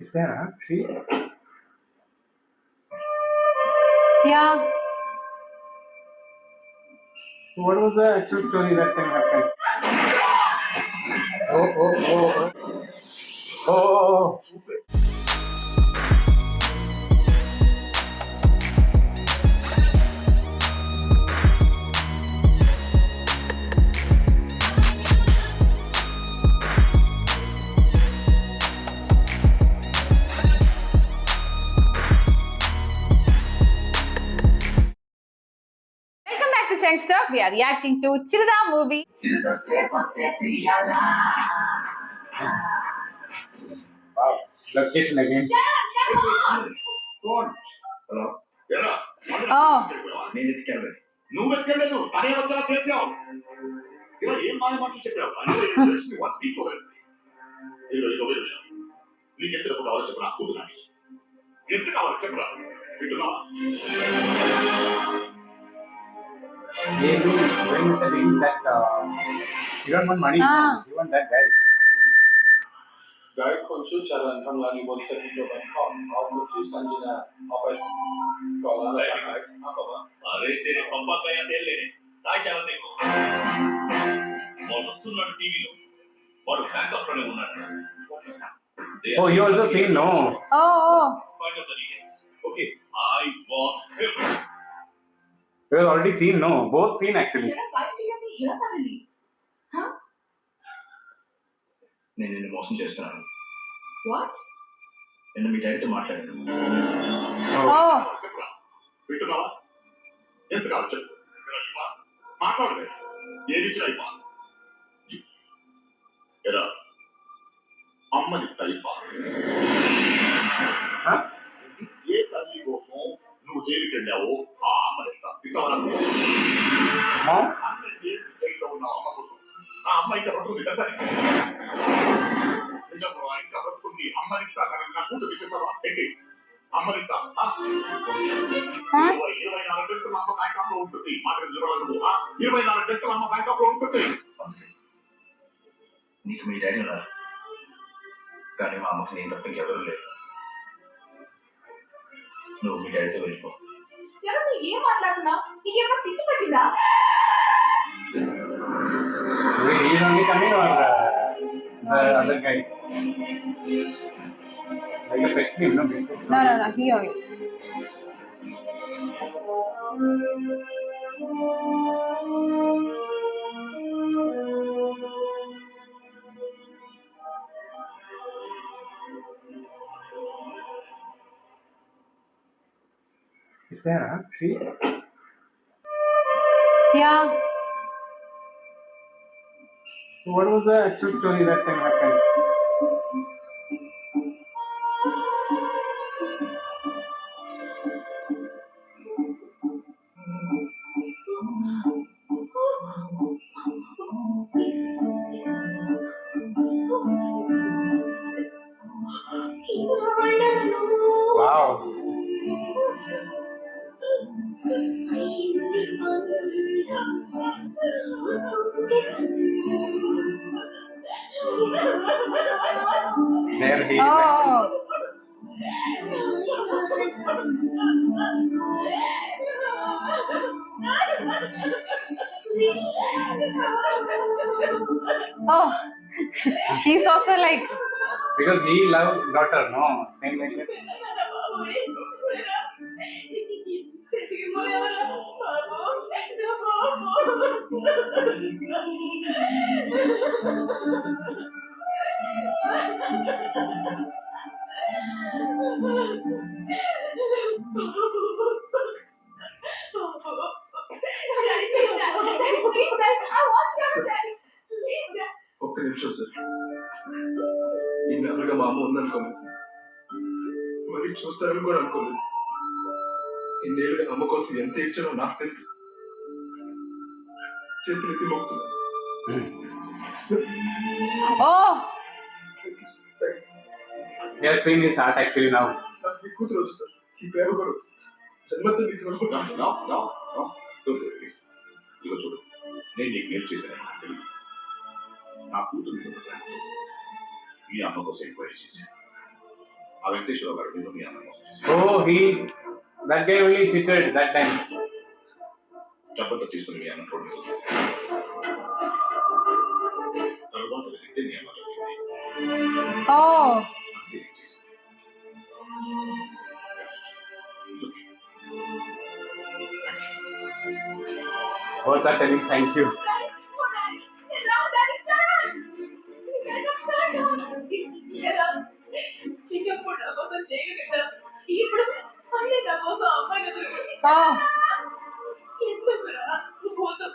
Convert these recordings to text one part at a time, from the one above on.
Is there she? Yeah. So what was the actual story that time happened? Oh. Welcome back to Chunk Talk. We are reacting to Chirida movie. Wow. Location again. Hello ఏరా Oh. నేను ఎత్తుకెళ్ళలేదు నువ్వు ఎత్తుకెళ్ళలేదు తనే వచ్చేలా చేసావు ఇలా ఏం మాయ మాటలు చెప్పావు నీకు ఎంత డబ్బు కావాలో చెప్పరా కూతురు నాకు ఎంత కావాలో చెప్పరా వింటున్నావా Maybe going with the deal that you don't want money. You want that guy. Guide konuşuyor çaren hamlani bolsa video ben almışı sanjina afay kalan apa అరే तेरे पंपा का या तेल लेने काय చాలా देखो వాడు వస్తున్నాడు టీవీలో వాడు బ్యాకప్ లోనే ఉన్నాడు Oh, you also seen no? Oh. Find out the details. Okay, I want him. You have already seen no? Both seen actually. నేను నిన్ను మోసం చేస్తున్నాను వాట్ నిన్ను మీ డాడీతో మాట్లాడాను Oh. చెప్పరా వింటున్నావా ఎంత కావాలి చెప్పు మాట్లాడలేదు ఏది ఇచ్చినా ఇవ్వ ఎరా అమ్మనిస్తా ఇవ్వ Huh? ఏ తల్లి కోసం నువ్వు జైలుకి వెళ్ళావో ఆ అమ్మనిస్తా ఇస్తావా Mom? జైల్లో ఉన్న అమ్మ కోసం ఆ అమ్మ ఇంకా బ్రతుకుంది కదా సరే నిజంగా ఇంకా బ్రతుకుంది అమ్మనిస్తా కానీ నా కూతురు చెప్పావా ఏంటి అమ్మనిస్తా 24 గంటలు అమ్మ బ్యాంకాక్ లో ఉంటుంది మాట నిలబడదు 24 గంటలు అమ్మ బ్యాంకాక్ లో ఉంటుంది నీకు మీ డాడీ ఉన్నారు కానీ మా అమ్మకి నేను తప్ప ఇంకెవరూ లేదు నువ్వు మీ డాడీతో వెళ్ళిపో చరణ్ నువ్వు ఏం మాట్లాడుతున్నావు నీకేమో పిచ్చి పట్టిందా He is only coming or the other guy? Like a pet name, no? No. He only. Is there she? Yeah. So what was the actual story that time happened? Wow. There he is actually. Oh. Oh. He's also like. Because he loved daughter, no? Same like that. ఒక్క నిమిషం sir ఇన్నాళ్ళుగా మా అమ్మ ఉందనుకోలేదు మళ్ళీ చూస్తారని కూడా అనుకోలేదు ఇన్నేళ్ళుగా అమ్మ కోసం ఎంత ఇచ్చానో నాకు తెలుసు చేతులెత్తి మొక్కుతున్నాను Oh. He has seen his heart actually now. నాకు మీ కూతురు వచ్చు సార్ ఈ ప్రేమ కూడా జన్మతో మీకు అనుకుంటాను ఇదిగో చూడు నేను నీకు మేలు చేశాను నాకు తెలియదు నా కూతురు ప్రేమతో మీ అమ్మ కోసం ఎంక్వైరీ చేశాను ఆ వెంకటేశ్వర గారు నిన్ను మీ అన్న మోసం చేశారు. Oh, that guy only cheated that time. డబ్బుతో తీసుకుని మీ అన్న రోడ్డు మీద వదిలేశారు. తర్వాత వెళ్తే మీ అమ్మ దొరికింది. Oh, అంతే నేను చేసింది. It's okay. Both are telling thank you. చిన్నప్పుడు నా కోసం చేయగలిగా ఇప్పుడు అన్నీ నా కోసం అమ్మాయి oh, ఎందుకురా పోతు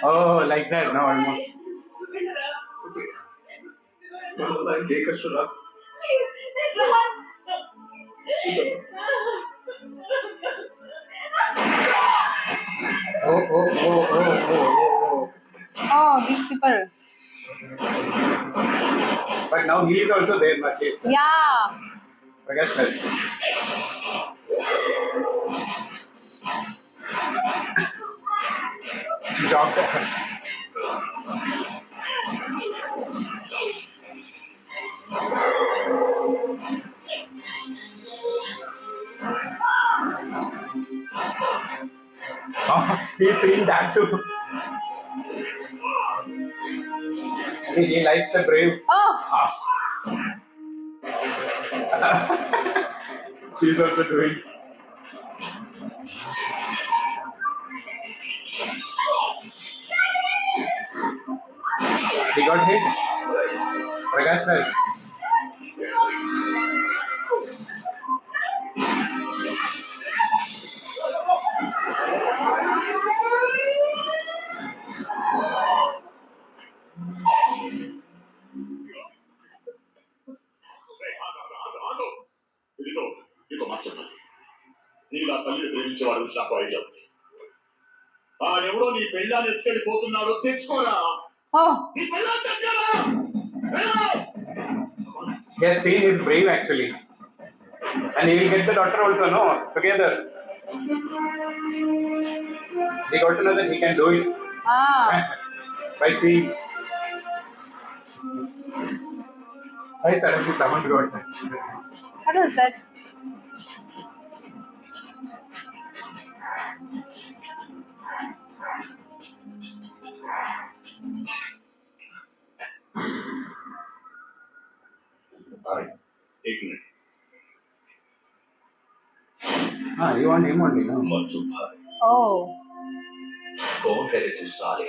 Oh, like that, no, almost. మనలో ఆయనకి ఏ కష్టం రాదు. Oh. oh, these people. But now he is also there in that case. Yeah. Prakash Raj. She shocked. Oh, he's seeing that too. He likes the brave. Oh, She's also doing. He got hit. Prakash Raj. ఇదిగో నీకు మాట చెప్పాలి. నీలా తల్లిని ప్రేమించేవాడు నాకు idea ఉంది. ఆడెవడో నీ పెళ్ళాన్ని ఎత్తుకెళ్ళిపోతున్నాడో తెచ్చుకోరా. oh, నీ పెళ్ళాన్ని తెచ్చుకోరా. He has seen his brave actually. And he will get the daughter also, no? Together. He got to know that he can do it ah. by seeing. Why suddenly someone got that? What was that? Alright, एक minute. You want him only, no? Majju भाई, Oh, कौन है रे तू साले?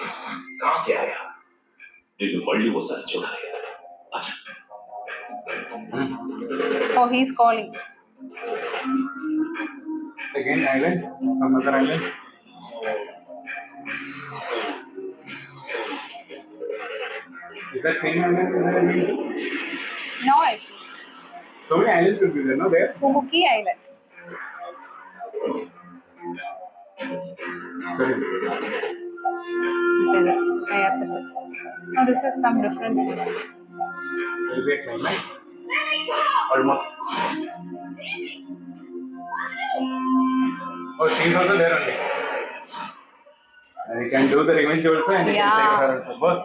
कहाँ से आया? निन्नु मళ్ళీ ఒకసారి చూడాలి. अच्छा. oh, he's calling. Again, island? Some other island? Is that same island? No, I see. So many islands in this, no? There? Kumuki Island. Sorry. Oh, this is some different place. Will be a climax. Almost. Oh, she's also there only. And we can do the revenge also and we can Yeah. save her also. Both.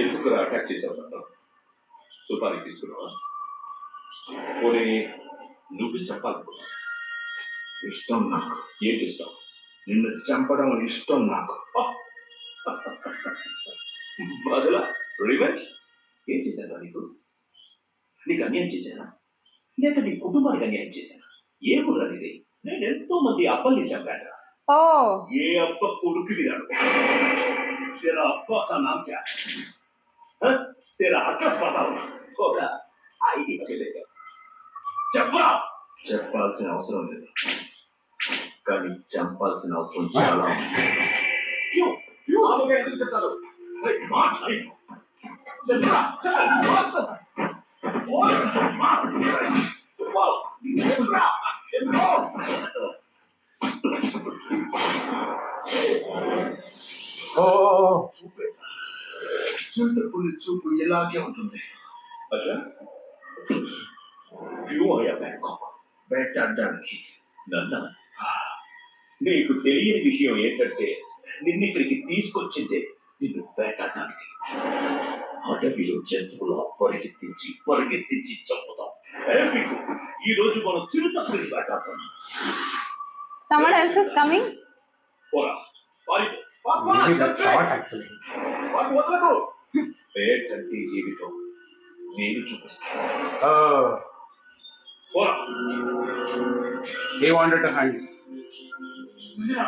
ఎందుకు attack చేసావు? సుపారీ తీసుకున్నావా? పోనీ నువ్వు చెప్పాలనుకున్నా. ఇష్టం నాకు. ఏంటి ఇష్టం? నిన్ను చంపడం ఇష్టం నాకు. బదులా రివెంజ్? ఏం చేశాను నీకు? నీకు అన్యాయం చేశానా? లేక నీ కుటుంబానికి అన్యాయం చేశానా? ఏమురా ఇది? నేను ఎంతో మంది అప్పల్ని చంపాను. Oh, ఏ అప్ప కొడుకు విరాడు? तेरा अप्पा का नाम क्या है? हाँ? तेरा एड्रेस बताओ. होगा आईडी मिलेगा. చెప్పాల్సిన అవసరం లేదు, కానీ చంపాల్సిన అవసరం చాలా ఉంది. ఎందుకు చెప్తారు? Oh. చింతపుల్లి చూపు ఇలాగే ఉంటుంది. అచ్చా క్యూ అయ్యా బ్యాంకాక్ వేటాడడానికి నన్ను నీకు తెలియని విషయం ఏంటంటే నిన్ను ఇక్కడికి తీసుకొచ్చిందే నిన్ను వేటాడడానికి. అడవిలో జంతువుల పరిగెత్తించి చంపుతాం. మీకు ఈ రోజు మనం చిరుతపుని వేటాడతాం. Someone else is coming. పోరా, పారిపో. Maybe that's short actually. వాడిని వదలకు. వేటంటే జీవితం నేను చూపిస్తాను. Oh, పోరా. he wanted to hunt. Sujana